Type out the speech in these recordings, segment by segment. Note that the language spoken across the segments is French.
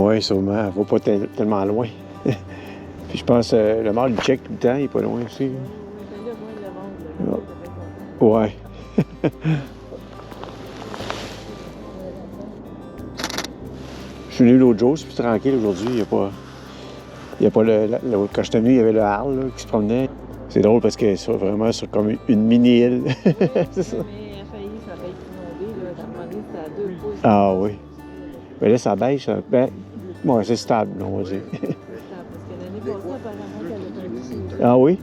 Oui, sûrement. Elle va pas tellement loin. Puis je pense le mâle, il check tout le temps, il est pas loin aussi. Ouais. Je suis venu l'autre jour, c'est plus tranquille aujourd'hui. Il n'y a pas quand je suis venu, il y avait le Arle là, qui se promenait. C'est drôle parce que c'est vraiment sur comme une mini-île. C'est ça. Mais a failli, ça va être inondé. Là. À un moment donné, c'était à 2 pouces. Ah oui. Mais là, ça baisse. Ça... Ben, bon, c'est stable, on va dire. Parce que l'année passée, apparemment, qu'elle avait un petit... Ah oui?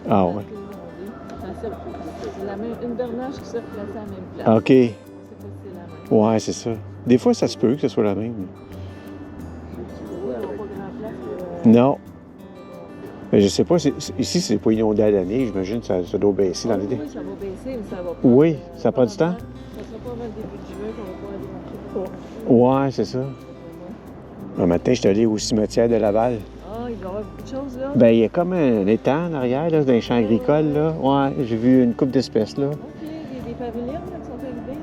Ah oui. C'est une bernache qui s'est replacée à la même place. OK. Je sais pas si c'est la même. Ouais, c'est ça. Des fois, ça se peut que ce soit la même. Oui, elle n'a pas grand place. Non. Mais je sais pas, ici, c'est pas inondé à l'année. J'imagine que ça doit baisser dans l'été. Oui, ça va baisser, mais ça va pas. Oui, ça prend du temps? Ça sera pas avant le début de juin qu'on va pouvoir aller rentrer. Ouais, c'est ça. Un matin, je suis allé au cimetière de Laval. Ah, il va y avoir beaucoup de choses, là. Ben, il y a comme un étang en arrière, là, dans les champs agricoles, là. Ouais, j'ai vu une couple d'espèces, là. OK, des pavillons, là, qui sont arrivés, là.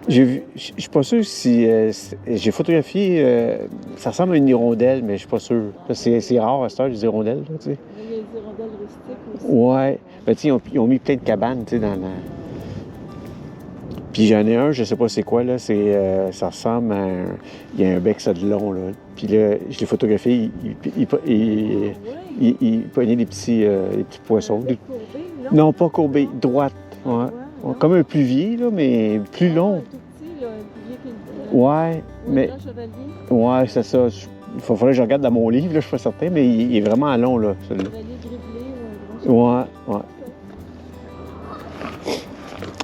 Il y a une couple de J'ai vu, je suis pas sûr si... j'ai photographié, ça ressemble à une hirondelle, mais je suis pas sûr. C'est rare à cette heure, les hirondelles, là, tu sais. Il y a des hirondelles rustiques aussi. Ouais. Ben, tu sais, ils ont mis plein de cabanes, tu sais, dans la... Puis j'en ai un, je sais pas c'est quoi, là, ça ressemble à un... Il y a un bec, ça de long, là. Puis là, je l'ai photographié, il pognait des petits poissons. Courbé, là. Non, pas courbé, droite. Ouais. Comme un pluvier, là, mais plus long. Tout petit, là, un pluvier qui... Ouais, mais... Ouais, c'est ça. Il faudrait que je regarde dans mon livre, là, je suis pas certain, mais il est vraiment long, là, celui-là. Ouais, ouais.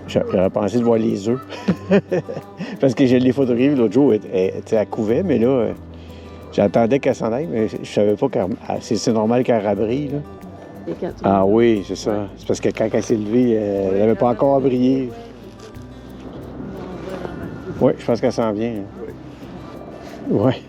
J'aurais pensé de voir les œufs. Parce que je l'ai photographié l'autre jour, elle couvait, mais là, j'attendais qu'elle s'en aille, mais je savais pas qu'elle... C'est normal qu'elle rabrille, là. Ah oui, c'est ça. C'est parce que quand elle s'est levée, elle n'avait pas encore brillé. Oui, je pense qu'elle s'en vient. Oui.